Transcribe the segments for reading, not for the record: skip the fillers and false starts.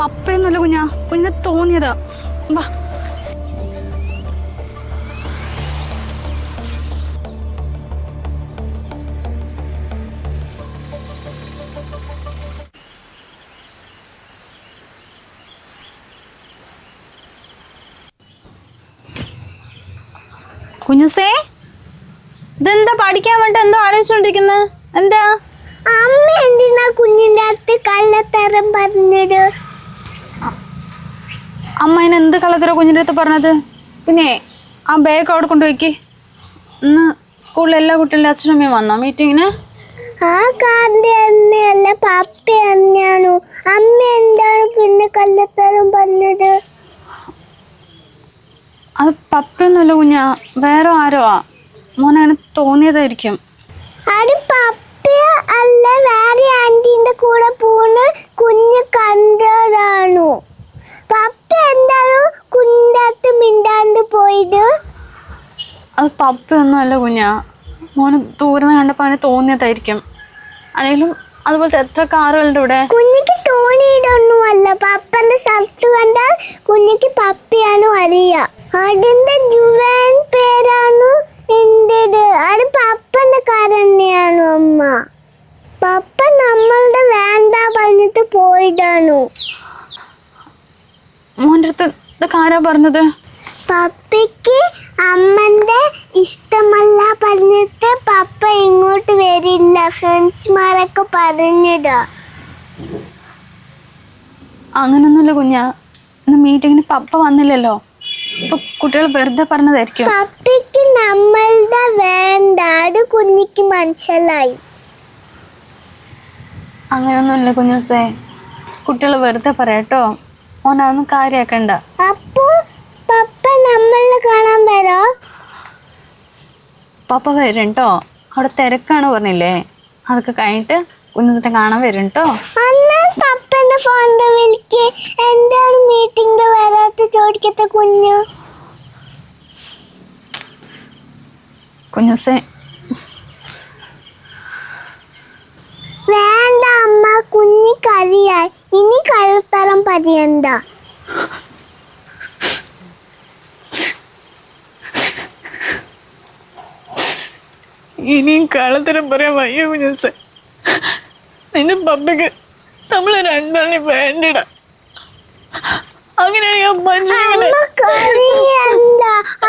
പപ്പയൊന്നുമല്ല കുഞ്ഞാ, കുഞ്ഞിനെ തോന്നിയതാ. വാ. കുഞ്ഞുസേ, ഇതെന്താ പഠിക്കാൻ വേണ്ടി എന്തോ ആലോചിച്ചോണ്ടിരിക്കുന്നത്? എന്താ അമ്മ എന്തിനാ കുഞ്ഞിന്റെ അടുത്ത് കള്ളത്തരം പറഞ്ഞത്? അമ്മ അതിന് എന്ത് കള്ളത്തരോ കുഞ്ഞിൻ്റെ അടുത്ത് പറഞ്ഞത്? പിന്നെ ആ ബാഗ് അവിടെ കൊണ്ടുപോയിക്ക്. ഇന്ന് സ്കൂളിൽ എല്ലാ കുട്ടികളുടെ അച്ഛനും അമ്മയും വന്നോ മീറ്റിങ്ങിന്? ആ കാറിന്റെ അമ്മയല്ല, പപ്പ തന്നെയാണു. അമ്മ എന്താണ് പിന്നെ കള്ളത്തരം പറഞ്ഞത്? അത് പപ്പയൊന്നുമല്ല കുഞ്ഞാ, വേറെ ആരോ ആ. മോനങ്ങനെ തോന്നിയതായിരിക്കും. അത് പപ്പ അല്ല, വേറെ ആന്റിന്റെ കൂടെ പോണ കുഞ്ഞ് കണ്ടതാണു. പപ്പ എന്താണ് കുഞ്ഞിന്റെ അടുത്ത് മിണ്ടാണ്ട് പോയത്? അത് പപ്പയൊന്നുമല്ല കുഞ്ഞാ, മോന് ദൂരം കണ്ടപ്പോൾ അവന് തോന്നിയതായിരിക്കും. അല്ലെങ്കിലും അതുപോലത്തെ എത്ര കാറുകളുണ്ട് ഇവിടെ. കുഞ്ഞിക്ക് തോന്നിയിട്ടൊന്നുമല്ല. പപ്പന്റെ സ്ഥലത്ത് കണ്ടാൽ കുഞ്ഞിക്ക് പപ്പയാണു അറിയാം. അതിന്റെ ജുവാൻ പേരാണു എന്റേത്. അത് പപ്പന്റെ കാർ തന്നെയാണു അമ്മ. പപ്പ നമ്മളുടെ വേണ്ട പറഞ്ഞിട്ട് പോയതാണു. മോൻ്റെ അടുത്ത് ഇതൊക്കെ ആരാ പറഞ്ഞത്? പപ്പയ്ക്ക് അമ്മന്റെ ഇഷ്ടമല്ല പറഞ്ഞിട്ട് പപ്പ ഇങ്ങോട്ട് വരില്ല. ഫ്രണ്ട്സ്മാരൊക്കെ പറഞ്ഞതാ. അങ്ങനൊന്നുമില്ല കുഞ്ഞാ, ഇന്ന് മീറ്റിങ്ങിന് പപ്പ വന്നില്ലല്ലോ. ഇപ്പൊ കുട്ടികൾ വെറുതെ പറഞ്ഞതായിരിക്കും. പപ്പയ്ക്ക് നമ്മളുടെ വേണ്ട, അത് കുഞ്ഞിക്ക് മനസ്സിലായി. അങ്ങനെയൊന്നുമില്ല കുഞ്ഞുസേ, കുട്ടികൾ വെറുതെ പറയാട്ടോ. മോനതൊന്നും കാര്യാക്കണ്ട. അപ്പോ പപ്പ നമ്മളെ കാണാൻ വരോ? പപ്പ വരും കേട്ടോ. അവിടെ തിരക്കാണ് പറഞ്ഞില്ലേ, അതൊക്കെ കഴിഞ്ഞിട്ട് കുഞ്ഞുസിനെ കാണാൻ വരും കേട്ടോ. എന്നാൽ പപ്പന്റെ ഫോണിന്റെ വിളിക്ക്. എന്താണ് മീറ്റിംഗ് വരാത്ത ചോദിക്കത്തെ കുഞ്ഞു? കുഞ്ഞുസേ, വേണ്ട അമ്മ, കുഞ്ഞി കരിയായി. ഇനി കള്ളത്തരം പറയണ്ട. ഇനിയും കള്ളത്തരം പറയാൻ വയ്യ കുഞ്ഞുസേ. നിന്റെ പപ്പയ്ക്ക് നമ്മൾ രണ്ടാണി വേണ്ടിട. അങ്ങനെയാണെങ്കിൽ അമ്മ കരയണ്ട.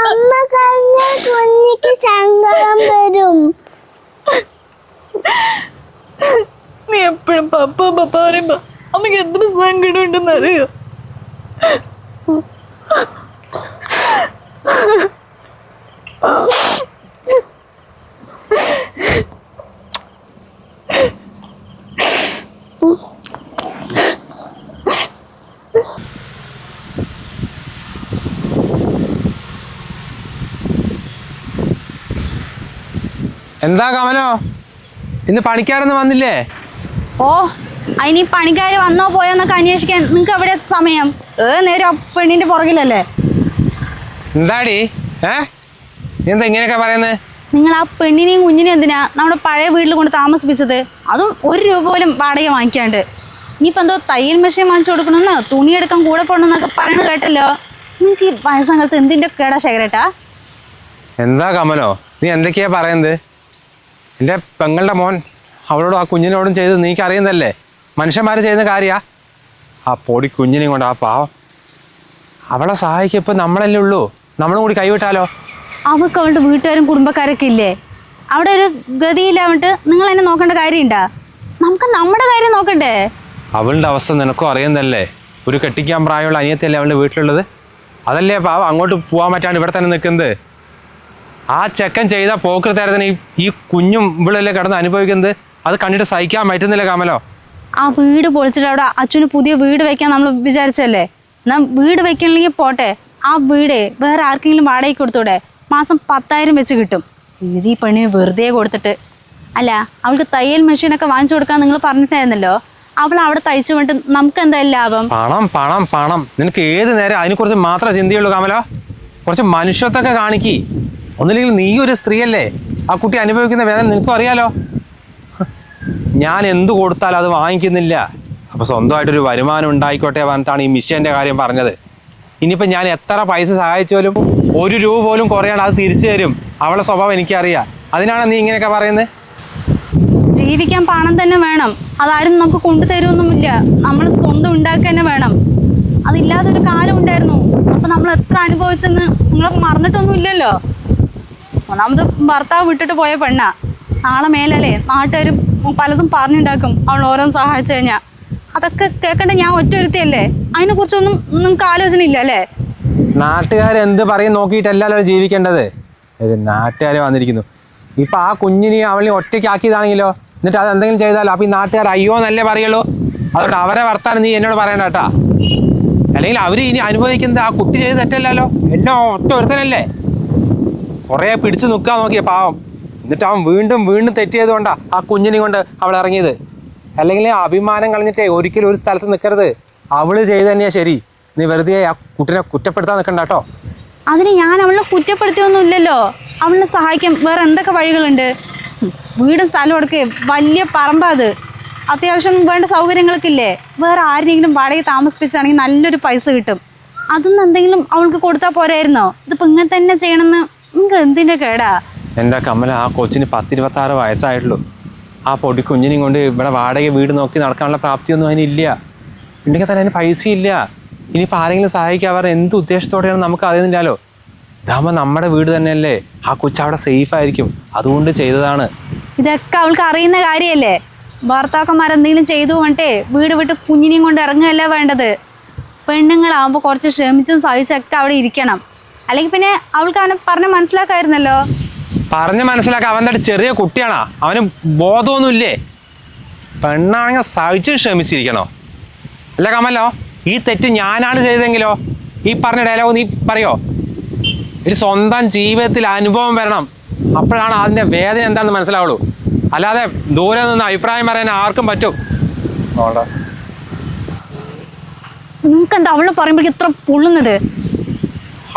അമ്മ കരഞ്ഞാൽ കുഞ്ഞിക്ക് സങ്കടം വരും. നീ എപ്പോഴും പപ്പ പപ്പ പറയുമ്പോ അമ്മക്ക് എത്ര സങ്കടം ഉണ്ടെന്ന് അറിയോ? എന്താ കമനോ, ഇന്ന് പണിക്കാരൊന്നും വന്നില്ലേ? ഓ, അതിന് പണിക്കാര് വന്നോ പോയോന്നൊക്കെ അന്വേഷിക്കാൻ നിങ്ങൾക്ക് എവിടെ സമയം? നേരം പെണ്ണിന്റെ പുറകിലല്ലേ. എന്താടി എന്താ ഇങ്ങനെയൊക്കെ പറയുന്നത്? നിങ്ങൾ ആ പെണ്ണിനെയും കുഞ്ഞിനെയും എന്തിനാ നമ്മുടെ പഴയ വീട്ടിൽ കൊണ്ട് താമസിപ്പിച്ചത്? അതും 1 രൂപ പോലും വാടക വാങ്ങിക്കാണ്ട്. ഇനിയിപ്പോൾ എന്തോ തയ്യൽ മെഷീൻ വാങ്ങിച്ചു കൊടുക്കണമെന്നോ തുണിയെടുക്കാൻ കൂടെ പോകണമെന്നൊക്കെ പറയുന്നത് കേട്ടല്ലോ. നിങ്ങൾക്ക് ഈ വയസ്സംഗത്ത് എന്തിൻ്റെ കേടാ ശേഖരേട്ടാ? എന്താ കമനോ, നീ എന്തൊക്കെയാ പറയുന്നത്? എൻ്റെ പെങ്ങളുടെ മോൻ അവളോടും ആ കുഞ്ഞിനോടും ചെയ്ത് നീക്ക് അറിയുന്നതല്ലേ. മനുഷ്യന്മാർ ചെയ്യുന്ന കാര്യമാ. ആ പൊടി കുഞ്ഞിനെയും കൊണ്ട് ആ പാവം അവളെ സഹായിക്കുക. ഇപ്പം നമ്മളല്ലേ ഉള്ളൂ, നമ്മളും കൂടി കൈവിട്ടാലോ? അവൾക്ക് അവളുടെ വീട്ടുകാരും കുടുംബക്കാരൊക്കെ ഇല്ലേ? അവിടെ ഒരു ഗതിയില്ലാവിട്ട് നിങ്ങൾ എന്നെ നോക്കേണ്ട കാര്യമുണ്ടാ? നമുക്ക് നമ്മുടെ കാര്യം നോക്കണ്ടേ? അവളുടെ അവസ്ഥ നിനക്കും അറിയുന്നതല്ലേ. ഒരു കെട്ടിക്കാൻ പ്രായമുള്ള അനിയത്തിയല്ലേ അവളുടെ വീട്ടിലുള്ളത്. അതല്ലേ പാവം അങ്ങോട്ട് പോകാൻ പറ്റാണ്ട് ഇവിടെ തന്നെ നിൽക്കുന്നത്. ആ ചെക്കൻ ചെയ്ത പോക്കൃത്തരത്തിന് ഈ കുഞ്ഞും ഇവിടെയല്ലേ കിടന്ന് അനുഭവിക്കുന്നത്. അത് കണ്ടിട്ട് സഹിക്കാൻ പറ്റുന്നില്ല കമലോ. ആ വീട് പൊളിച്ചിട്ട് അവിടെ അച്ഛന് പുതിയ വീട് വെക്കാൻ നമ്മൾ വിചാരിച്ചല്ലേ. എന്നാൽ വീട് വെക്കണമെങ്കിൽ പോട്ടെ, ആ വീടേ വേറെ ആർക്കെങ്കിലും വാടകയ്ക്ക് കൊടുത്തൂടെ? മാസം 10,000 വെച്ച് കിട്ടും. ഇത് ഈ പെണ്ണിന് വെറുതെ കൊടുത്തിട്ട്. അല്ല, അവൾക്ക് തയ്യൽ മെഷീനൊക്കെ വാങ്ങിച്ചു കൊടുക്കാൻ നിങ്ങൾ പറഞ്ഞിട്ടായിരുന്നല്ലോ. അവൾ അവിടെ തയ്ച്ചു വേണ്ടിട്ട് നമുക്ക് എന്തായാലും ലാഭം? പണം പണം പണം. നിനക്ക് ഏത് നേരം അതിനെക്കുറിച്ച് മാത്രമേ ചിന്തയുള്ളൂ കമലോ. കുറച്ച് മനുഷ്യത്വമൊക്കെ കാണിക്കി. ഒന്നില്ലെങ്കിൽ നീ ഒരു സ്ത്രീയല്ലേ, ആ കുട്ടി അനുഭവിക്കുന്ന വേദന നിനക്കും അറിയാലോ. ഞാൻ എന്ത് കൊടുത്താലും അത് വാങ്ങിക്കുന്നില്ല. അപ്പോൾ സ്വന്തമായിട്ടൊരു വരുമാനം ഉണ്ടായിക്കോട്ടെ പറഞ്ഞിട്ടാണ് ഈ മിഷ്യൻ്റെ കാര്യം പറഞ്ഞത്. ഇനിയിപ്പോൾ ഞാൻ എത്ര പൈസ സഹായിച്ചാലും 1 രൂപ പോലും കുറയാണ്ട് അത് തിരിച്ചു തരും. അവളെ സ്വഭാവം എനിക്കറിയാം. അതിനാണ് നീ ഇങ്ങനെയൊക്കെ പറയുന്നത്? ജീവിക്കാൻ പണം തന്നെ വേണം. അതാരും നമുക്ക് കൊണ്ടുതരുമൊന്നുമില്ല. നമ്മൾ സ്വന്തം ഉണ്ടാക്കുക തന്നെ വേണം. അതില്ലാതൊരു കാലം ഉണ്ടായിരുന്നു. അപ്പം നമ്മൾ എത്ര അനുഭവിച്ചെന്ന് നിങ്ങൾ മറന്നിട്ടൊന്നും ഇല്ലല്ലോ. ഒന്നാമത് ഭർത്താവ് വിട്ടിട്ട് പോയ പെണ്ണാ. നാളെ മേലല്ലേ നാട്ടുകാർ പലതും പറഞ്ഞുണ്ടാക്കും അവൾ ഓരോന്ന് സഹായിച്ചു കഴിഞ്ഞാൽ. അതൊക്കെ കേൾക്കേണ്ട ഞാൻ ഒറ്റൊരുത്തിയല്ലേ. അതിനെക്കുറിച്ചൊന്നും നിങ്ങൾക്ക് ആലോചന ഇല്ല അല്ലേ? നാട്ടുകാരെന്ത് പറയും നോക്കിയിട്ടല്ലല്ലോ ജീവിക്കേണ്ടത്. ഇത് നാട്ടുകാർ വന്നിരിക്കുന്നു. ഇപ്പം ആ കുഞ്ഞിനെ അവളെ ഒറ്റയ്ക്കാക്കിയതാണെങ്കിലോ, എന്നിട്ട് അത് എന്തെങ്കിലും ചെയ്താലോ, അപ്പം ഈ നാട്ടുകാർ അയ്യോ എന്നല്ലേ പറയുള്ളൂ. അതുകൊണ്ട് അവരെ വർത്താനം നീ എന്നോട് പറയണ്ട കേട്ടാ. അല്ലെങ്കിൽ അവർ ഇനി അനുഭവിക്കുന്നത് ആ കുട്ടി ചെയ്ത് തെറ്റല്ലല്ലോ. എല്ലാം ഒറ്റ ഒരുത്തനല്ലേ. കുറേ പിടിച്ചു നിൽക്കാൻ നോക്കിയ പാവം. എന്നിട്ട് അവൻ വീണ്ടും വീണ്ടും തെറ്റിയത് കൊണ്ടാണ് ആ കുഞ്ഞിനെ കൊണ്ട് അവൾ ഇറങ്ങിയത്. അല്ലെങ്കിൽ അഭിമാനം കളഞ്ഞിട്ടേ ഒരിക്കലും ഒരു സ്ഥലത്ത് നിൽക്കരുത്. അവള് ചെയ്ത് തന്നെയാ ശരി. നീ വെറുതെ ആ കുട്ടിനെ കുറ്റപ്പെടുത്താൻ നിൽക്കണ്ട കേട്ടോ. അതിന് ഞാൻ അവളെ കുറ്റപ്പെടുത്തിയൊന്നും ഇല്ലല്ലോ. അവളെ സഹായിക്കാൻ വേറെ എന്തൊക്കെ വഴികളുണ്ട്? വീടും സ്ഥലം കൊടുക്കേ, വലിയ പറമ്പാ അത്. അത്യാവശ്യം വേണ്ട സൗകര്യങ്ങളൊക്കെ ഇല്ലേ? വേറെ ആരെങ്കിലും വാടകയ്ക്ക് താമസിപ്പിച്ചാണെങ്കിൽ നല്ലൊരു പൈസ കിട്ടും. അതൊന്നും എന്തെങ്കിലും അവൾക്ക് കൊടുത്താൽ പോരായിരുന്നോ? ഇതിപ്പോൾ ഇങ്ങനെ തന്നെ ചെയ്യണമെന്ന് നിങ്ങൾക്ക് എന്തിൻ്റെ കേടാ? എൻ്റെ കമല, ആ കൊച്ചിന് 10-26 വയസ്സായിട്ടുള്ളൂ. ആ പൊടി കുഞ്ഞിനെയും കൊണ്ട് ഇവിടെ വാടക വീട് നോക്കി നടക്കാനുള്ള പ്രാപ്തിയൊന്നും അതിനില്ല. ഉണ്ടെങ്കിൽ തന്നെ അതിന് പൈസ ഇല്ല. ഇനിയിപ്പോൾ ആരെങ്കിലും സഹായിക്കുക അവർ എന്ത് ഉദ്ദേശത്തോടെയാണ് നമുക്ക് അറിയുന്നില്ലല്ലോ. ഇതാകുമ്പോൾ നമ്മുടെ വീട് തന്നെയല്ലേ. ആ കൊച്ച് അവിടെ സേഫ് ആയിരിക്കും. അതുകൊണ്ട് ചെയ്തതാണ്. ഇതൊക്കെ അവൾക്ക് അറിയുന്ന കാര്യമല്ലേ? ഭർത്താക്കന്മാരെന്തെങ്കിലും ചെയ്തു കൊണ്ടേ വീട് വിട്ട് കുഞ്ഞിനെയും കൊണ്ട് ഇറങ്ങുകയല്ല വേണ്ടത്. പെണ്ണുങ്ങളാകുമ്പോൾ കുറച്ച് ക്ഷമിച്ചും സഹിച്ചൊക്കെ അവിടെ ഇരിക്കണം. അല്ലെങ്കിൽ പിന്നെ അവൾക്ക് അവനെ പറഞ്ഞ് മനസ്സിലാക്കായിരുന്നല്ലോ. പറഞ്ഞ് മനസ്സിലാക്കാൻ അവൻ്റെ ചെറിയ കുട്ടിയാണോ? അവന് ബോധമൊന്നുമില്ലേ? പെണ്ണാണെങ്കിൽ സഹിച്ച് ക്ഷമിച്ചിരിക്കണോ? അല്ല കമലോ, ഈ തെറ്റ് ഞാനാണ് ചെയ്തതെങ്കിലോ ഈ പറഞ്ഞ ഡയലോഗ് നീ പറയോ? ഒരു സ്വന്തം ജീവിതത്തിൽ അനുഭവം വരണം. അപ്പോഴാണ് അതിൻ്റെ വേദന എന്താണെന്ന് മനസ്സിലാവുള്ളൂ. അല്ലാതെ ദൂരെ നിന്ന് അഭിപ്രായം പറയാൻ ആർക്കും പറ്റും. നിങ്ങൾക്ക് എന്താ അവള് പറയുമ്പോഴേക്കും ഇത്ര പൊള്ളുന്നത്?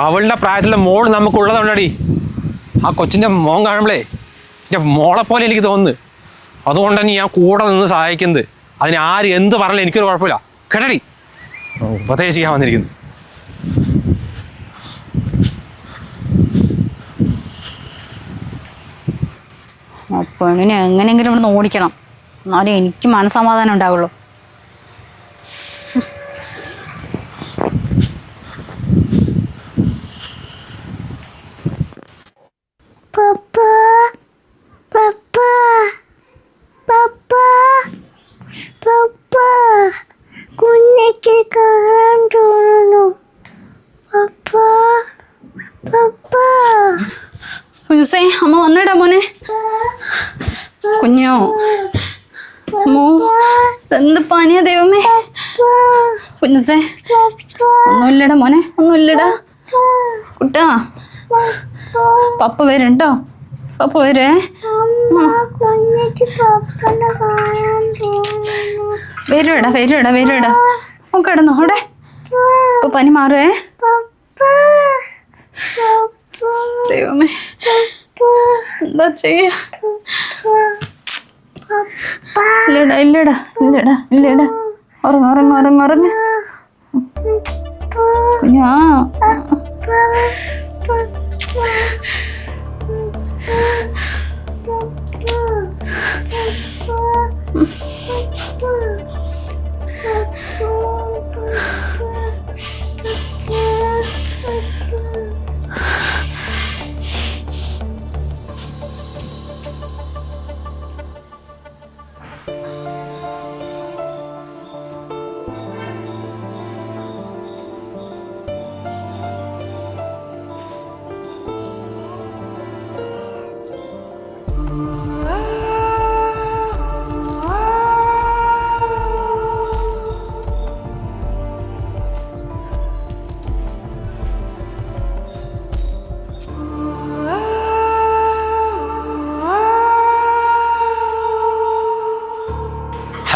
അവളുടെ പ്രായത്തിലുള്ള മോൾ നമുക്കുള്ളതുകൊണ്ടടി. ആ കൊച്ചിൻ്റെ മോൻ കാണുമ്പോഴേ എൻ്റെ മോളെ പോലെ എനിക്ക് തോന്നുന്നു. അതുകൊണ്ട് തന്നെ ഞാൻ കൂടെ നിന്ന് സഹായിക്കുന്നത്. അതിന് ആര് എന്ത് പറഞ്ഞാലും എനിക്കൊരു കുഴപ്പമില്ല. കേട്ടടി, ഉപദേശിക്കാൻ വന്നിരിക്കുന്നു. പെണ്ണിനെ എങ്ങനെയെങ്കിലും ഇവിടെ നിന്ന് ഓടിക്കണം. എന്നാലും എനിക്ക് മനസ്സമാധാനം ഉണ്ടാവുള്ളൂ. കുഞ്ഞിക്ക് കാണാൻ തോന്നുന്നു. കുഞ്ഞുസേ, അമ്മ വന്നിടാ മോനെ. കുഞ്ഞോ, മോ എന്ത് പണിയാ ദൈവമേ. കുഞ്ഞുസേ, ഒന്നുമില്ലടാ മോനെ, ഒന്നുമില്ലടാ കുട്ടാ. പപ്പ വരണ്ടോ? പപ്പ വരുവേ. വരുവടാ വരുവടാ വരുവടാ. കിടന്നോ അവിടെ. ഇപ്പൊ പനി മാറുവേ. ദൈവമേ, എന്താ ചെയ്യാ? ഇല്ലടാ ഇല്ലടാ ഇല്ലടാ ഇല്ലടാ. ഉറങ്ങ ഉറങ്ങ ഉറങ്ങ ഉറങ്ങ. കുഞ്ഞാ,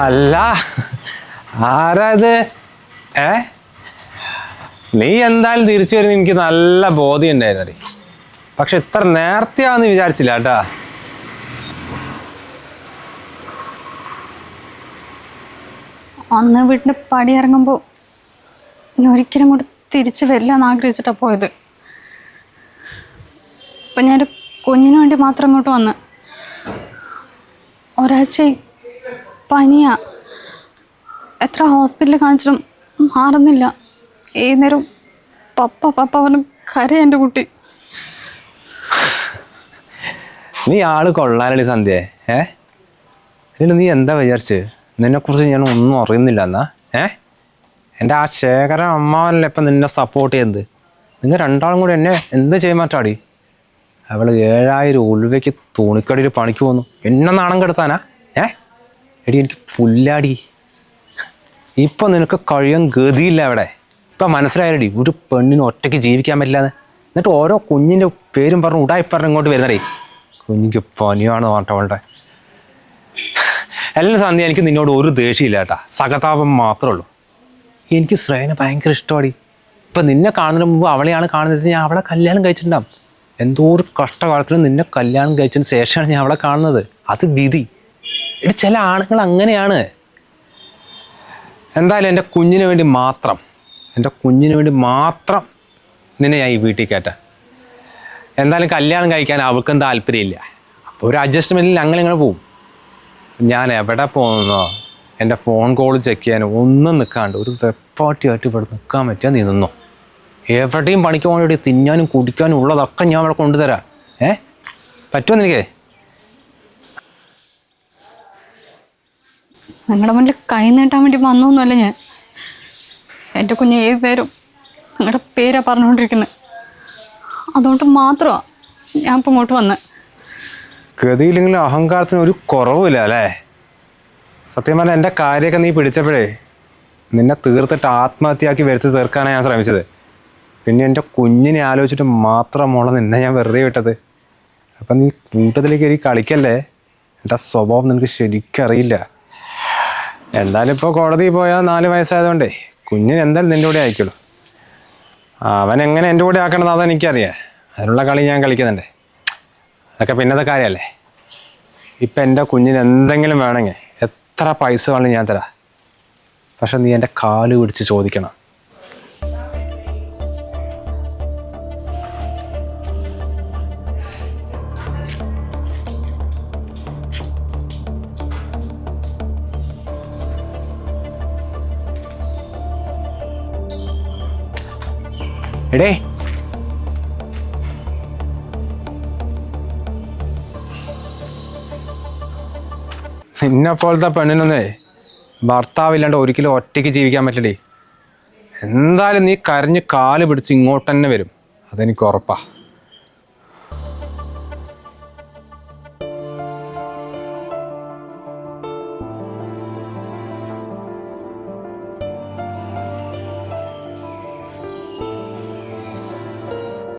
അല്ല ആരാ ഇത്? നീ എന്തായാലും തിരിച്ചു വരുന്ന എനിക്ക് നല്ല ബോധ്യം ഉണ്ടായിരുന്നടി. പക്ഷെ ഇത്ര നേരത്തെയാന്ന് വിചാരിച്ചില്ല കേട്ടാ. അന്ന് വീട്ടിൻ്റെ പടി ഇറങ്ങുമ്പോൾ ഇനി ഒരിക്കലും കൂടെ തിരിച്ച് വരില്ല എന്ന് ആഗ്രഹിച്ചിട്ടാണ് പോയത്. ഇപ്പം ഞാനൊരു കുഞ്ഞിന് വേണ്ടി മാത്രം ഇങ്ങോട്ട് വന്ന്. ഒരാഴ്ച പനിയാ, എത്ര ഹോസ്പിറ്റലിൽ കാണിച്ചിട്ടും മാറുന്നില്ല. ഏത് നേരം പപ്പ പപ്പ പറഞ്ഞു കരയാ എൻ്റെ കുട്ടി. നീ ആള് കൊള്ളാനടി സന്ധ്യ. എന്നിട്ട് നീ എന്താ വിചാരിച്ച്? നിന്നെക്കുറിച്ച് ഞാൻ ഒന്നും അറിയുന്നില്ല എന്നാ? എൻ്റെ ആ ശേഖരൻ അമ്മാവനല്ലേ ഇപ്പം നിന്നെ സപ്പോർട്ട് ചെയ്യുന്നത്. നിങ്ങൾ രണ്ടാളും കൂടി എന്നെ എന്ത് ചെയ്യാൻ മാറ്റാടി? അവൾ 7000 ഉലുവയ്ക്ക് തുണിക്കടിയിൽ പണിക്ക് പോന്നു. എന്നെ നാണം കെടുത്താനാ? എടി എനിക്ക് പുല്ലാടി. ഇപ്പം നിനക്ക് കഴിയാൻ ഗതിയില്ല അവിടെ. ഇപ്പം മനസ്സിലായടി ഒരു പെണ്ണിന് ഒറ്റയ്ക്ക് ജീവിക്കാൻ പറ്റില്ലാന്ന്. എന്നിട്ട് ഓരോ കുഞ്ഞിൻ്റെ പേരും പറഞ്ഞ് ഉടായി പറഞ്ഞ് ഇങ്ങോട്ട് വരുന്നതേ. കുഞ്ഞിക്ക് പനിയാണ് പറഞ്ഞവളുടെ. എല്ലാം സന്ധ്യ, എനിക്ക് നിന്നോട് ഒരു ദേഷ്യമില്ല കേട്ടാ, സഹതാപം മാത്രമേ ഉള്ളൂ. എനിക്ക് ശ്രേയനെ ഭയങ്കര ഇഷ്ടമാണ്. ഇപ്പം നിന്നെ കാണുന്നതിന് മുമ്പ് അവളെയാണ് കാണുന്നത് വെച്ചാൽ ഞാൻ അവളെ കല്യാണം കഴിച്ചിട്ടുണ്ടാവും. എന്തോ ഒരു കഷ്ടകാലത്തിൽ നിന്നെ കല്യാണം കഴിച്ചതിന് ശേഷമാണ് ഞാൻ അവളെ കാണുന്നത്. അത് വിധി. എടി ചില ആണുങ്ങൾ അങ്ങനെയാണ്. എന്തായാലും എൻ്റെ കുഞ്ഞിന് വേണ്ടി മാത്രം നിന്നെ ഞാൻ ഈ വീട്ടിൽ കയറ്റാം. എന്തായാലും കല്യാണം കഴിക്കാൻ അവൾക്കും താല്പര്യമില്ല. അപ്പോൾ ഒരു അഡ്ജസ്റ്റ്മെൻറ്റിൽ അങ്ങനെ പോവും. ഞാൻ എവിടെ പോകുന്നോ എൻ്റെ ഫോൺ കോൾ ചെക്ക് ചെയ്യാനോ ഒന്നും നിൽക്കാണ്ട് ഒരു വെപ്പാട്ടിയായിട്ട് ഇവിടെ നിൽക്കാൻ പറ്റിയാൽ നീ നിന്നോ. എവിടെയും പണിക്ക് പോകേണ്ടി തിന്നാനും കുടിക്കാനും ഉള്ളതൊക്കെ ഞാൻ അവിടെ കൊണ്ടുതരാം. പറ്റുമോ നിനക്ക്? നിങ്ങളുടെ മുന്നിൽ കൈ നീട്ടാൻ വേണ്ടി വന്നൊന്നുമല്ല ഞാൻ. എൻ്റെ കുഞ്ഞ് ഏത് നേരം നിങ്ങളുടെ പേരാ പറഞ്ഞുകൊണ്ടിരിക്കുന്നത്. അതുകൊണ്ട് മാത്രമാണ് ഞാൻ ഇപ്പം ഇങ്ങോട്ട് വന്നത്. ഗതിയില്ലെങ്കിലും അഹങ്കാരത്തിന് ഒരു കുറവുമില്ല അല്ലേ? സത്യം പറഞ്ഞാൽ എൻ്റെ കാര്യമൊക്കെ നീ പിടിച്ചപ്പോഴേ നിന്നെ തീർത്തിട്ട് ആത്മഹത്യയാക്കി വരുത്തി തീർക്കാനാണ് ഞാൻ ശ്രമിച്ചത്. പിന്നെ എൻ്റെ കുഞ്ഞിനെ ആലോചിച്ചിട്ട് മാത്രമുള്ള നിന്നെ ഞാൻ വെറുതെ വിട്ടത്. അപ്പം നീ കൂട്ടത്തിലേക്ക് ഒരു കളിക്കല്ലേ. എൻ്റെ സ്വഭാവം നിനക്ക് ശരിക്കും അറിയില്ല. എന്തായാലും ഇപ്പോൾ കോടതിയിൽ പോയാൽ 4 വയസ്സായതുകൊണ്ടേ കുഞ്ഞിന് എന്തായാലും നിൻ്റെ കൂടെ ആയിക്കുള്ളൂ. അവൻ എങ്ങനെ എൻ്റെ കൂടെ ആക്കണമെന്ന് അതെനിക്കറിയാം. അതിനുള്ള കളി ഞാൻ കളിക്കുന്നുണ്ട്. അതൊക്കെ പിന്നത്തെ കാര്യമല്ലേ. ഇപ്പം എൻ്റെ കുഞ്ഞിന് എന്തെങ്കിലും വേണമെങ്കിൽ എത്ര പൈസ വേണമെങ്കിലും ഞാൻ തരാം. പക്ഷെ നീ എൻ്റെ കാല് പിടിച്ച് ചോദിക്കണം. എടേ, നിന്നെപ്പോലത്തെ പെണ്ണിനൊന്നേ ഭർത്താവില്ലാണ്ട് ഒരിക്കലും ഒറ്റയ്ക്ക് ജീവിക്കാൻ പറ്റില്ലേ. എന്തായാലും നീ കരഞ്ഞ് കാല് പിടിച്ച് ഇങ്ങോട്ട് തന്നെ വരും, അതെനിക്ക് ഉറപ്പാ.